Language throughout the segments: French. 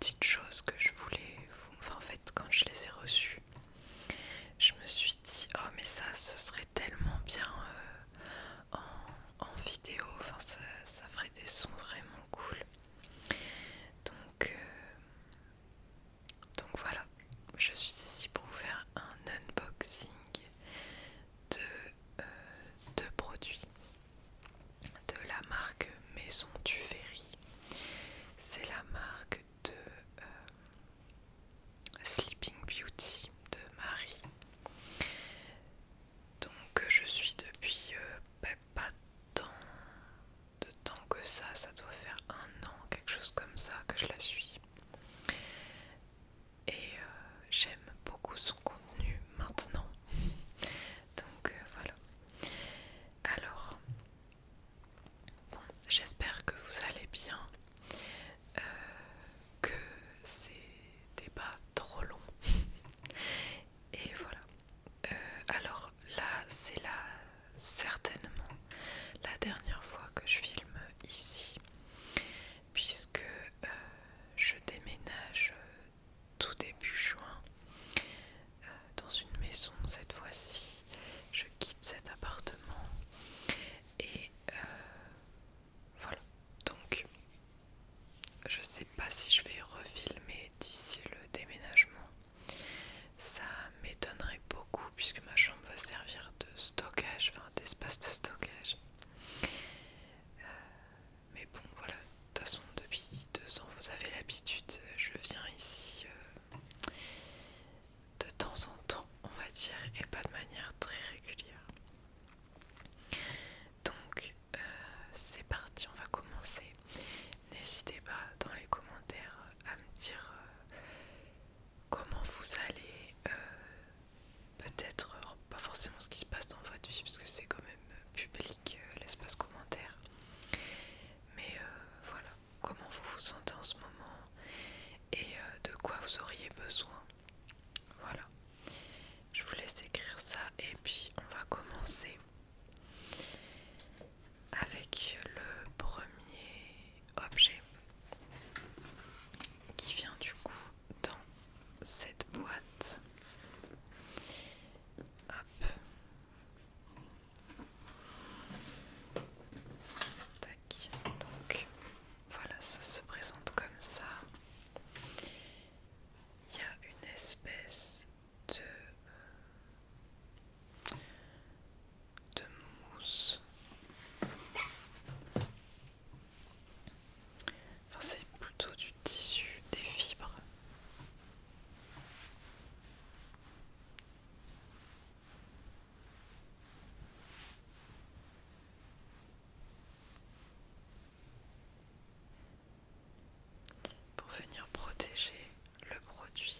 petites choses que je voulais enfin en fait quand je les ai reçues, je me suis dit oh mais ça ce serait tellement bien en vidéo, enfin ça ferait des sons vraiment cool. Donc, donc voilà, je suis ici pour vous faire un unboxing de deux produits de la marque Maison du Ferry. C'est la marque de Sleeping Beauty de Marie. Donc je suis depuis pas tant de temps que ça doit faire un an, quelque chose comme ça que je la suis. Et j'aime beaucoup son contenu maintenant. Donc voilà. Alors, bon, j'espère que vous allez bien, que c'était pas trop long. Et voilà. Alors là, c'est certainement la dernière fois que je filme ici, puisque je déménage tout début juin dans une maison cette fois-ci. Je quitte cet appartement et voilà. Donc je sais pas si je vais refilmer d'ici le déménagement. Ça m'étonnerait beaucoup puisque ma chambre va servir de stockage, enfin d'espace de stockage. Mais bon voilà, de toute façon depuis 2 ans vous avez l'habitude, je viens ici de temps en temps on va dire, et pas de manière très régulière. Donc c'est parti, on va commencer. N'hésitez pas dans les commentaires à me dire comment vous allez, peut-être pas forcément ce qui se passe dans votre vie parce que c'est quand même public l'espace commentaire, mais voilà, comment vous vous sentez en ce moment et de quoi vous auriez besoin. Voilà, je vous laisse écrire ça et puis on va commencer avec le premier objet qui vient du coup dans cette boîte. Hop. Tac. Donc voilà, ça se présente comme ça. Il y a une espèce de mousse. Enfin, c'est plutôt du tissu, des fibres. Pour venir protéger le produit.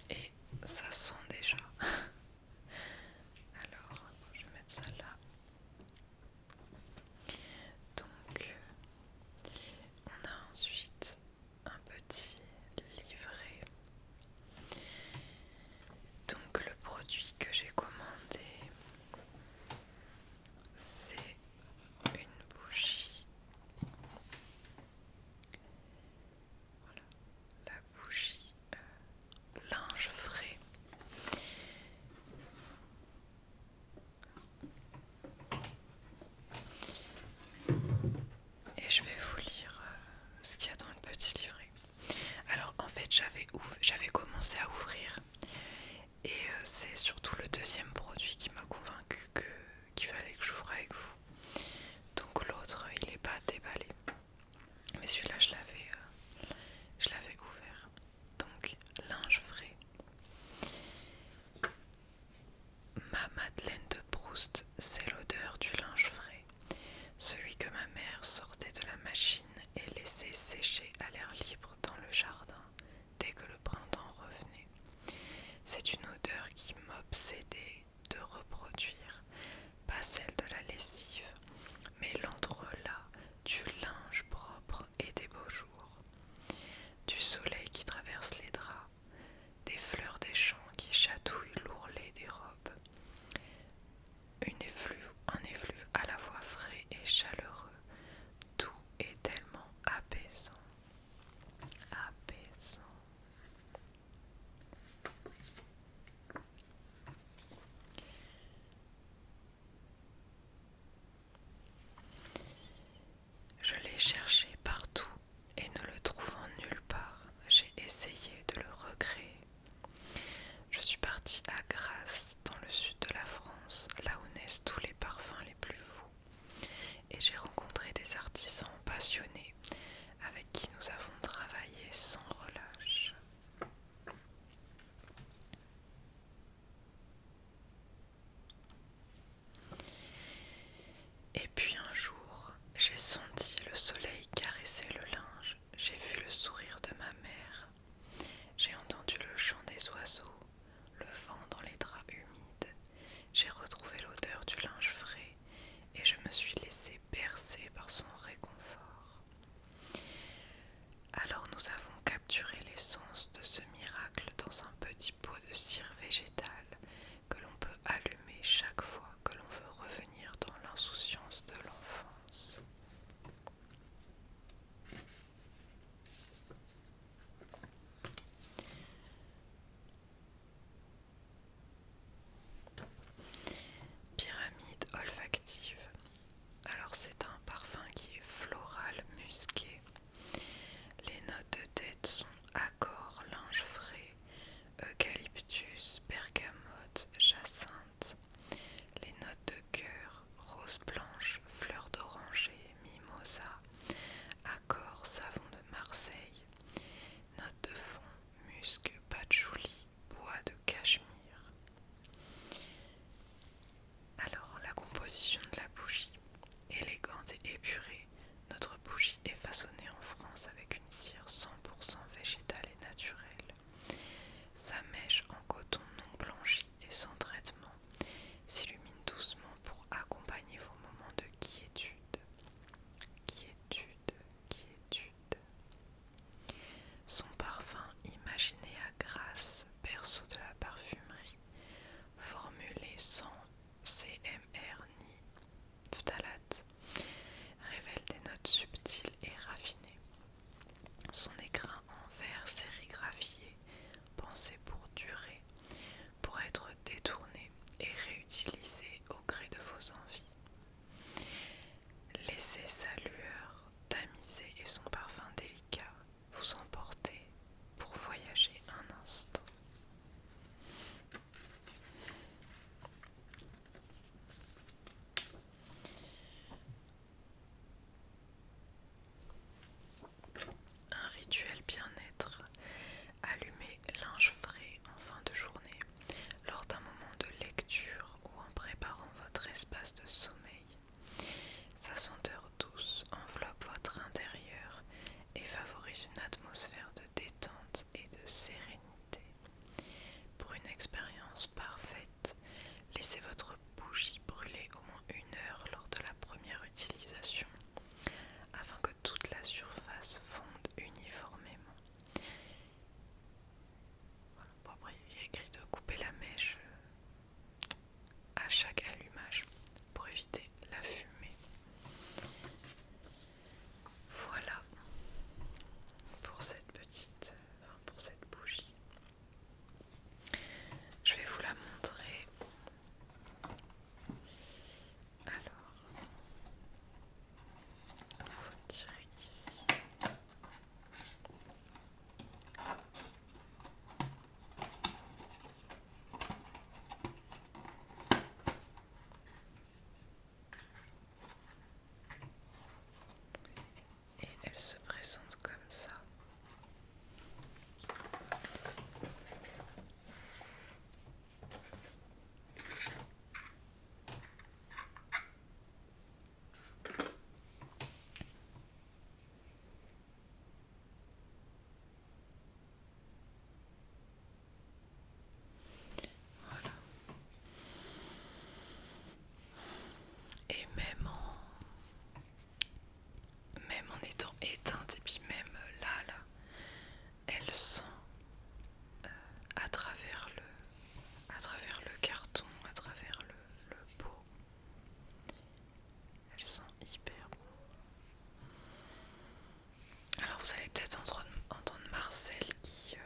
Et ça sent déjà. Alors, je vais mettre ça là. Donc, on a ensuite un petit livret. Donc, le produit que j'ai commandé, c'est une bougie. Voilà, la bougie linge frais. Et je vais vous lire ce qu'il y a dans le petit livret. Alors en fait j'avais commencé à ouvrir et c'est surtout le deuxième produit qui m'a convaincu qu'il fallait que j'ouvre avec vous. Donc l'autre il n'est pas déballé. Mais celui-là je l'avais ouvert. Donc linge frais. Ma Madeleine de Proust, c'est l'odeur du linge frais. Celui que ma mère sortait de la machine et laissait sécher à l'air libre dans le jardin dès que le printemps revenait. C'est une odeur qui m'obsédait de reproduire, Et puis un jour, j'ai senti le soleil caresser le linge, j'ai vu le sourire de ma mère, j'ai entendu le chant des oiseaux, le vent dans les draps humides, j'ai retrouvé l'odeur du linge frais et je me suis laissée bercer par son réconfort. Alors nous avons capturé l'essence de ce miracle dans un petit pot de cire végétale que l'on peut allumer chaque fois que l'on veut revenir dans l'insouciance de l'enfance. Pyramide olfactive. Alors c'est un parfum qui est floral, musqué. Les notes de tête sont accord, linge frais, eucalyptus, bergamote, jacinthe. Les notes de cœur, rose blanche, fleur d'oranger, mimosa, accord, savon de Marseille. Notes de fond, musc, patchouli, bois de cachemire. Alors la composition de la bougie. Élégante et épurée, notre bougie est façonnée en France avec une cire 100% végétale et naturelle. Sa mèche en coton non blanchi et sans traitement s'illumine doucement pour accompagner vos moments de quiétude. Quiétude, quiétude. Son parfum imaginé à Grasse, berceau de la parfumerie, formulé sans CMR ni phtalate, révèle des notes subtiles et raffinées. Son écrin en verre sérigraphié, pensé pour durer, pour être détourné et réutilisé au gré de vos envies. Laissez sa lueur tamisée et son parfum délicat vous emporter pour voyager un instant. Un rituel bien-être. Allumez linge frais en fin de journée, lors d'un moment de lecture ou en préparant votre espace de sommeil. Sa senteur douce enveloppe votre intérieur et favorise une atmosphère de détente et de sérénité. Pour une expérience parfaite, laissez votre bougie brûler au moins 1 heure lors de la première utilisation, afin que toute la surface fonde uniformément. Voilà. Bon, après, il y a écrit de couper la mèche à chaque allumage pour éviter la fumée. Voilà pour cette pour cette bougie. Je vais vous la montrer. Alors, il faut tirer ici. Et elle se présente comme ça. Voilà. Et même en étant éteinte, et puis même là, elle sent à travers le carton, à travers le pot. Elle sent hyper bon. Alors vous allez peut-être entendre Marcel qui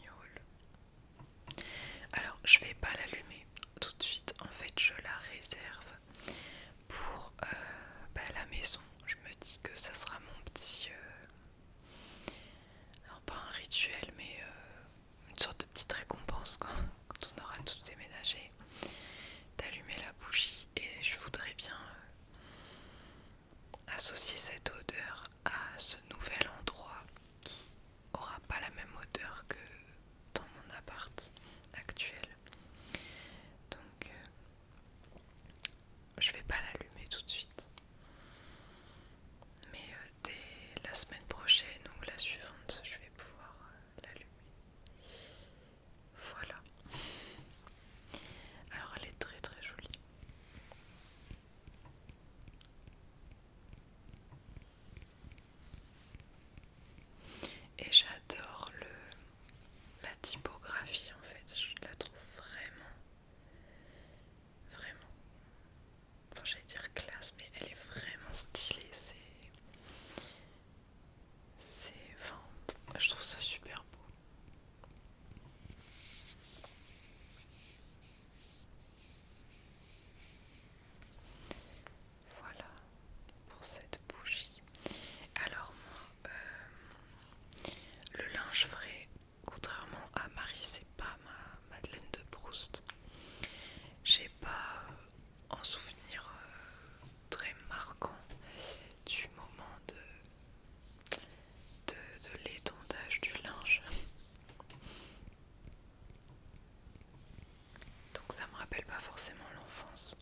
miaule. Alors je vais pas l'allumer tout de suite, en fait je la réserve pour la maison. Je me dis que ça sera mon petit, alors pas un rituel mais une sorte de petite récompense quand on aura tout déménagé, d'allumer la bougie. Et je voudrais bien associer cette odeur à ce nouvel endroit qui aura pas la même odeur que dans mon appart actuel. rappelle pas forcément l'enfance.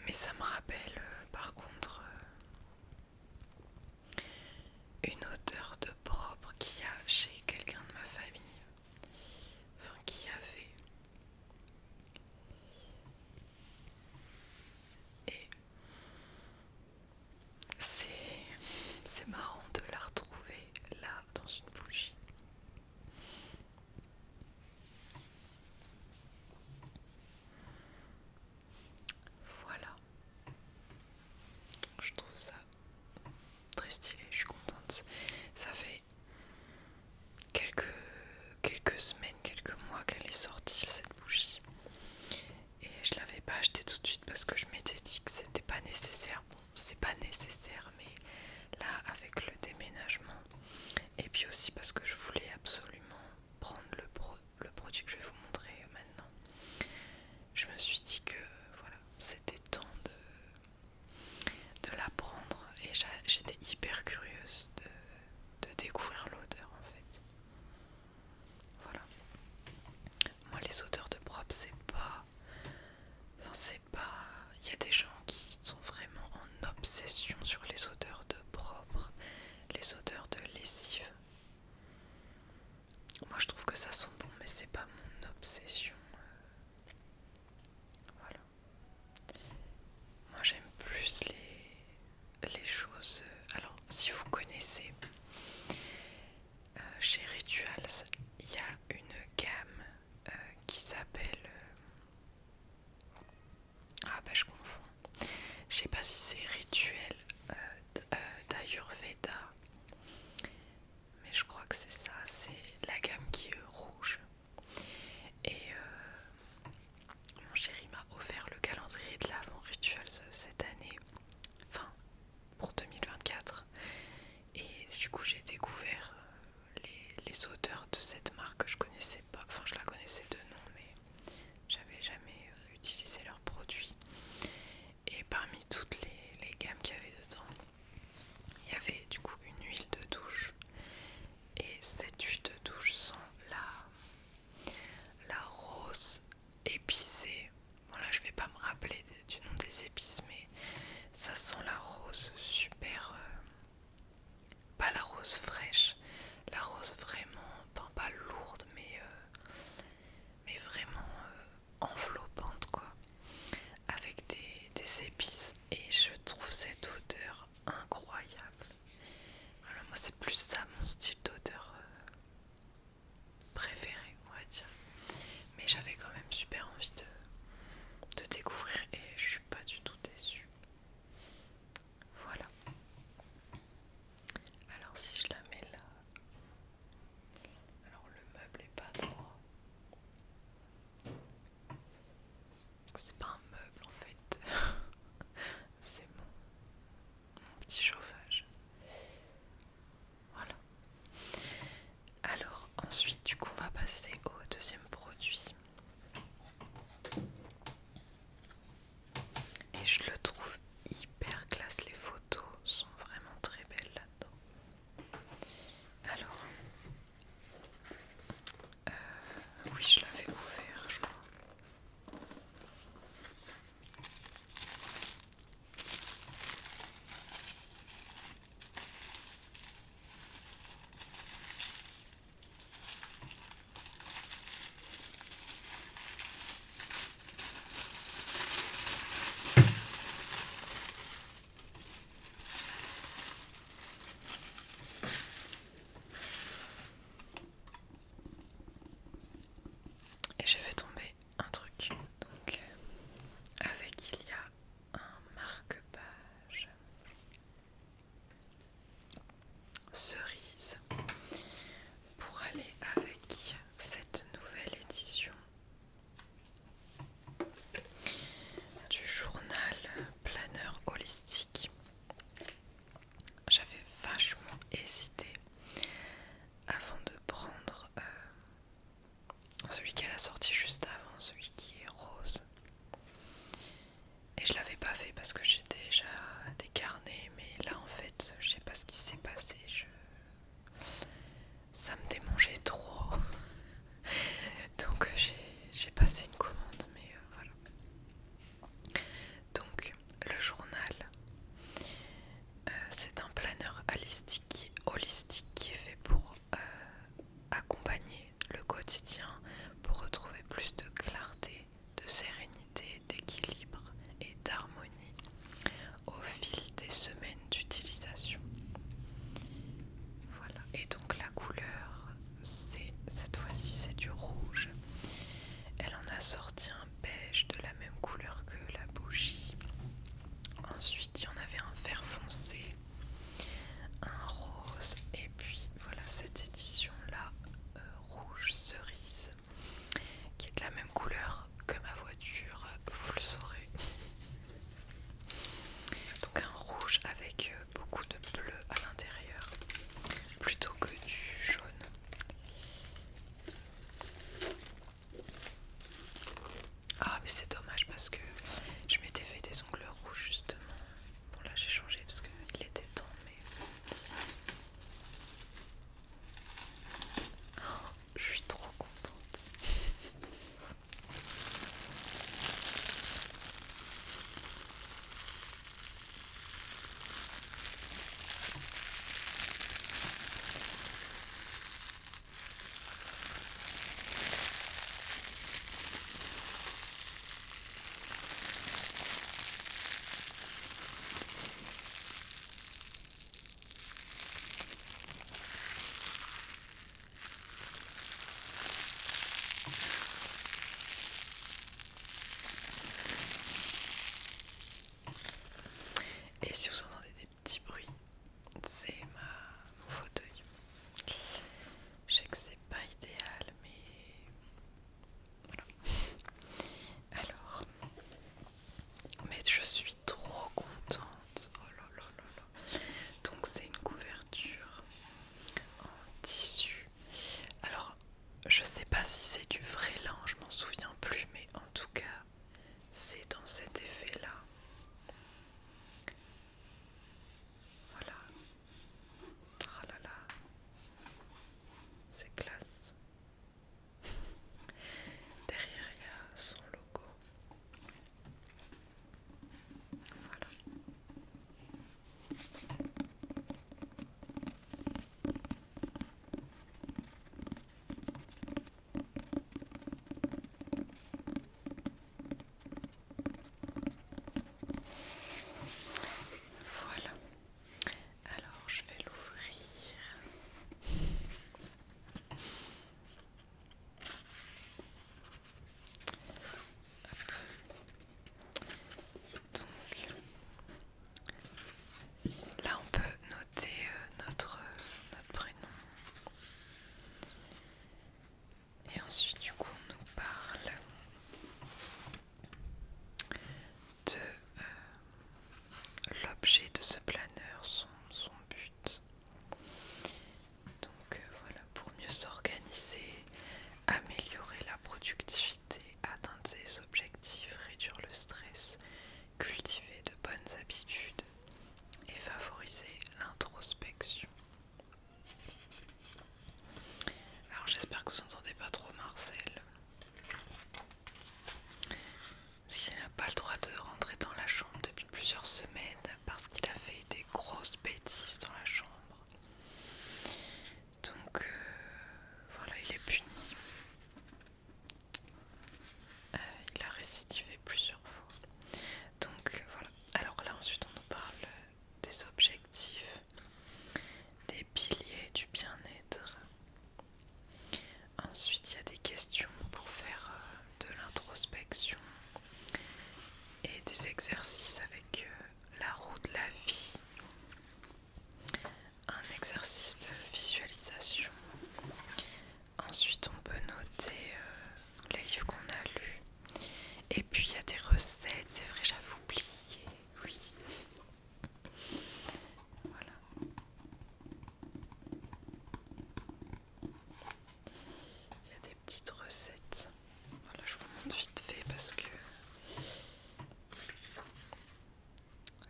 Mais ça me rappelle par contre une odeur de propre qu'il y a chez quelqu'un de ma famille. Enfin, qui avait. Et c'est marrant de la retrouver là dans une bougie. Voilà. Je trouve ça très stylé, je suis contente. Ça fait quelques semaines, quelques mois qu'elle est sortie cette bougie. Et je l'avais pas achetée tout de suite parce que je m'étais dit que c'était pas nécessaire. Bon, c'est pas nécessaire, mais là avec le déménagement, et puis aussi parce que je voulais absolument prendre le produit que je vais vous montrer maintenant, je me suis dit que voilà, c'était temps de la prendre et j'étais hyper curieuse de découvrir l'odeur en fait. Voilà. Moi les odeurs de propre c'est pas... Enfin c'est pas... Il y a des gens qui sont vraiment en obsession sur les odeurs de propre, les odeurs de lessive. Moi je trouve que ça sent bon mais c'est pas mon obsession. Voilà. Moi j'aime plus les choses... Alors si vous connaissez, chez Rituals, il y a une gamme qui s'appelle... Ah bah je confonds. Je sais pas si c'est Rituel d'Ayurveda, mais je crois que c'est ça. C'est la gamme qui est rouge. Et mon chéri m'a offert le calendrier de l'Avent Rituals cette année. Enfin, pour 2024. Et du coup j'ai découvert les odeurs de cette marque que je connaissais pas. Enfin je la connaissais de nom mais j'avais jamais utilisé leurs produits. Et parmi toutes les gammes qu'il y avait dedans, il y avait du coup une huile de douche. Et cette huile de douche sent la rose épicée. Voilà, je vais pas me rappeler du nom des épices, mais ça sent la rose super... pas la rose fraîche, la rose vraiment, pas lourde, mais vraiment enveloppante quoi, avec des épices. Et je trouve cette odeur incroyable. Voilà, moi c'est plus ça mon style d'odeur préféré, on va dire. Mais j'avais quand même super envie de découvrir et je suis pas du tout déçue. Voilà. Alors si je la mets là, alors le meuble est pas droit. Parce que c'est pas un meuble en fait. C'est mon petit chauffage. Voilà. Alors ensuite du coup on va passer au deuxième produit. Et je le trouve hyper classe, les photos sont vraiment très belles là-dedans. Alors, oui je l'avais ouvert je crois. Et j'ai fait tomber un truc. Donc, avec il y a un marque-page cerise pour aller avec cette nouvelle édition du journal planeur holistique. J'avais vachement hésité avant de prendre celui qu'elle a sorti juste si c'est du vrai lin, je m'en souviens plus, mais en tout cas, c'est dans cet effet-là. Voilà. Oh là là, c'est classe. Derrière, il y a son logo. Voilà. Voilà. Alors, je vais l'ouvrir. Donc, là, on peut noter notre prénom. Et ensuite, du coup, on nous parle de l'objet de ce planeur, son but. Donc voilà, pour mieux s'organiser, améliorer la productivité, atteindre ses objectifs, réduire le stress, cultiver de bonnes habitudes et favoriser l'introspection. Alors j'espère que vous n'entendez pas trop Marcel, parce qu'il n'a pas le droit de rentrer dans la chambre depuis plusieurs semaines parce qu'il a fait des grosses bêtises dans la chambre. Donc voilà, il est puni. Il a récidivé plusieurs fois. Donc voilà. Alors là ensuite on nous parle des objectifs, des piliers du bien-être. Ensuite il y a des questions pour faire de l'introspection et des exercices avec la roue de la vie. Un exercice de visualisation. Ensuite on peut noter les livres qu'on a lus. Et puis il y a des recettes, c'est vrai, j'avais oublié, oui. Voilà. Il y a des petites recettes. Voilà, je vous montre vite fait parce que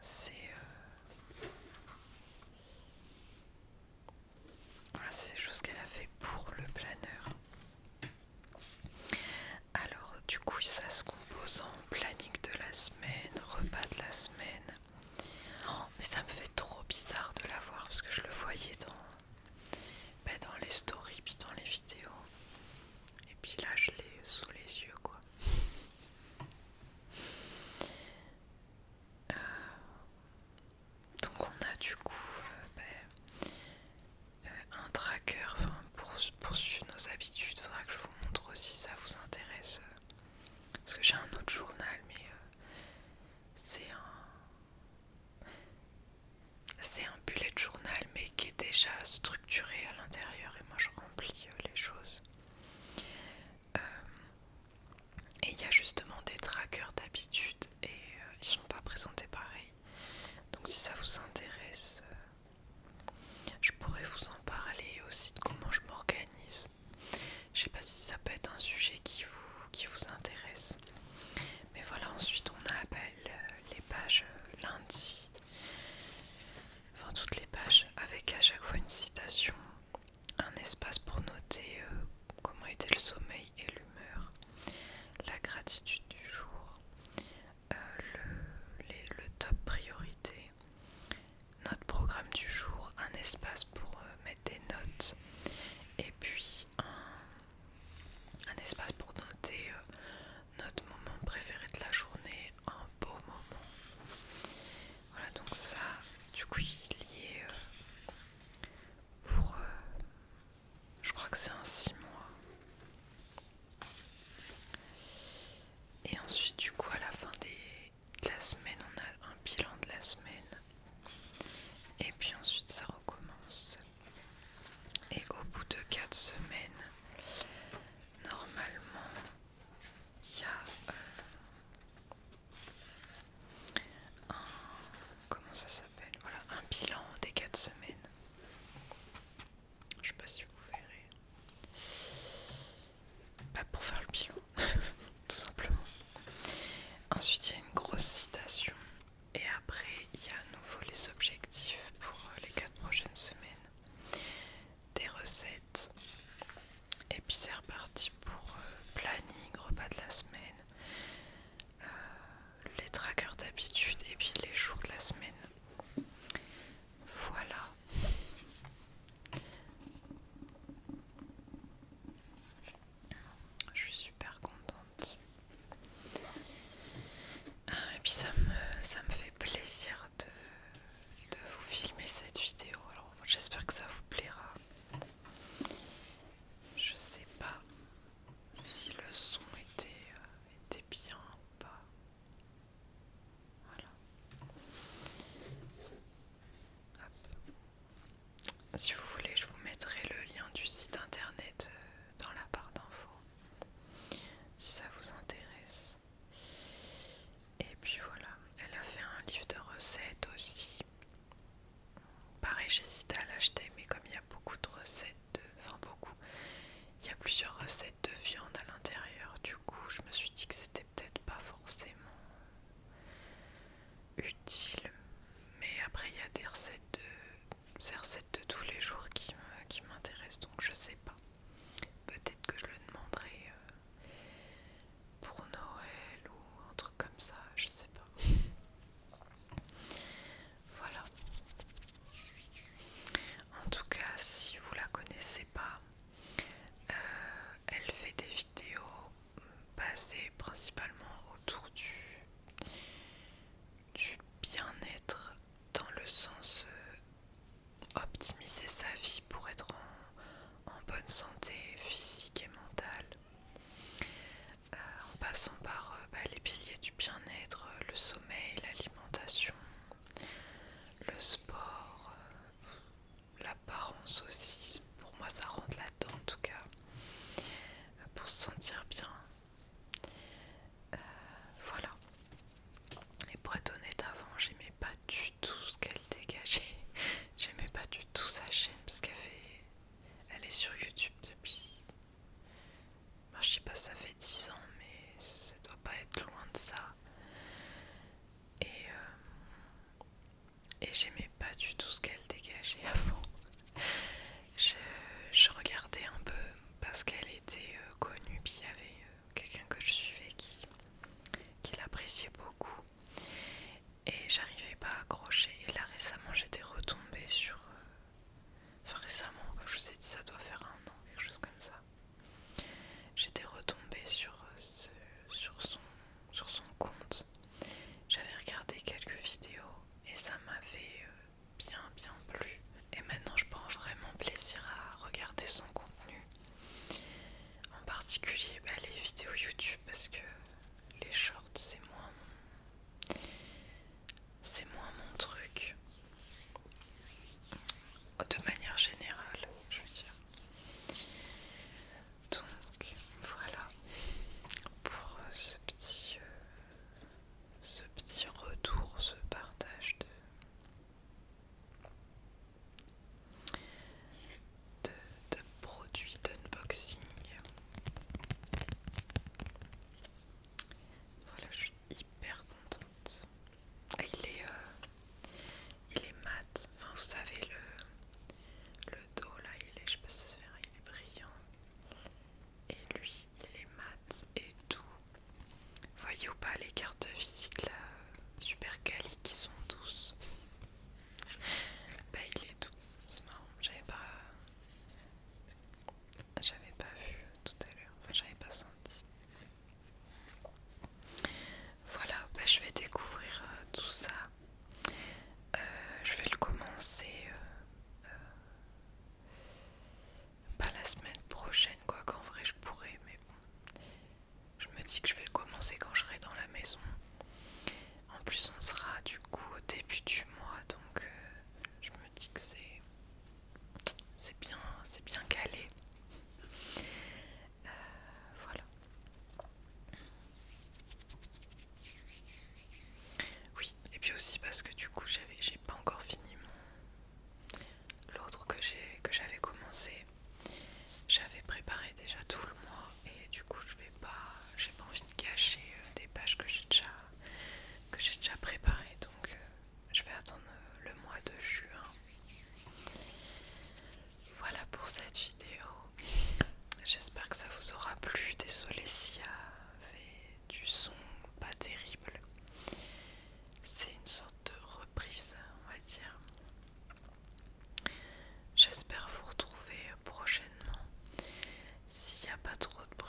c'est voilà, c'est des choses qu'elle a fait pour le planeur. Alors du coup ça se compose en planning de la semaine, repas de la semaine. Oh, mais ça me fait trop bizarre de la voir parce que je le voyais dans les stories puis dans les vidéos. Et puis là je l'ai sous les yeux quoi. Donc on a du coup un tracker pour suivre nos habitudes. Faudra que je vous montre aussi si ça vous intéresse. Parce que j'ai un autre journal mais c'est un bullet journal mais qui est déjà structuré à l'intérieur et moi je remplis les choses. Et il y a justement des trackers d'habitude et ils sont pas présentés pareil. Donc si ça vous intéresse, je pourrais vous en parler aussi de comment je m'organise. Je sais pas si ça peut être un sujet qui vous intéresse. Mais voilà, ensuite on a les pages lundi. Enfin toutes les pages avec à chaque fois une citation, un espace pour noter comment était le sommeil et l'humeur, la gratitude du jour, le top priorité, notre programme du jour, un espace pour mettre des notes et puis un espace pour noter notre moment préféré de la journée, un beau moment. Voilà, donc ça, du coup, il y est pour, je crois que c'est un 6 mois. Et ensuite, du coup, à la fin de la semaine, on a un bilan de la semaine. Et puis ensuite, ça recommence. Et au bout de 4 semaines, normalement, il y a comment ça s'appelle? Voilà, un bilan des 4 semaines. Je sais pas si vous verrez. puis c'est reparti pour planning, repas de la semaine, les trackers d'habitude et puis les jours de la semaine. Voilà. Je suis super contente. Et puis ça me fait plaisir de vous filmer cette vidéo. Alors j'espère que ça vous plaira. Je sais pas si le son était bien ou pas. Voilà. Hop. Si vous voulez, je vous mettrai le lien du site internet dans la barre d'infos, si ça vous intéresse. Et puis voilà, elle a fait un livre de recettes aussi. Pareil, j'hésitais à l'acheter, mais comme il y a beaucoup de recettes, enfin beaucoup, il y a plusieurs recettes de viande à l'intérieur, du coup je me suis dit que c'était peut-être pas forcément utile. Mais après il y a ces recettes de tous les jours qui m'intéressent, donc je sais pas. Peut-être que je le demanderai pour Noël ou un truc comme ça, je sais pas. Voilà. En tout cas, si vous la connaissez pas, elle fait des vidéos basées principalement autour du bien-être, dans le sens optimiser sa vie pour être en bonne santé physique et mentale, en passant par les piliers du bien-être, le sommeil, l'alimentation, le sport, l'apparence aussi. Pour moi ça rentre là-dedans en tout cas, pour se sentir bien. Voilà. Et pour être honnête, avant j'aimais pas du tout ce qu'elle dégageait. J'aimais pas du tout sa chaîne parce elle est sur YouTube depuis, je sais pas, ça fait 10 ans, mais ça doit pas être loin de ça. Et j'aimais pas du tout ce qu'elle dégageait avant. Je regardais un peu parce qu'elle était connue, puis il y avait quelqu'un que je suivais qui l'appréciait beaucoup. Et j'arrivais pas à accrocher. Et là récemment j'étais retombée sur... Enfin récemment, comme je vous ai dit, ça doit faire 1 an, quelque chose comme ça. J'étais retombée sur son compte. J'avais regardé quelques vidéos et ça m'avait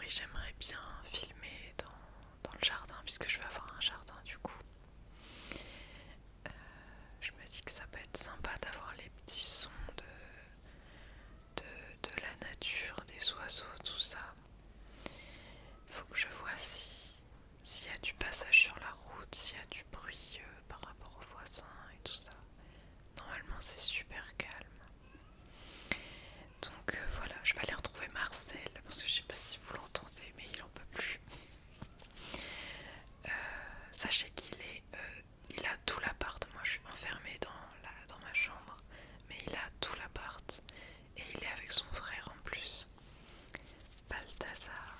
priori j'aimerais bien filmer dans le jardin puisque je vais avoir un jardin du coup. Je me dis que ça peut être sympa d'avoir les petits sons de la nature, des oiseaux, tout ça. Faut que je vois s'il y a du passage sur la route, s'il y a du bruit par rapport aux voisins et tout ça. Normalement c'est super calme. Donc voilà, je vais aller retrouver Marcel parce que je sais pas si vous l'entendez mais il en peut plus. Sachez il a tout l'appart. Moi je suis enfermée dans ma chambre, mais il a tout l'appart et il est avec son frère en plus, Balthazar.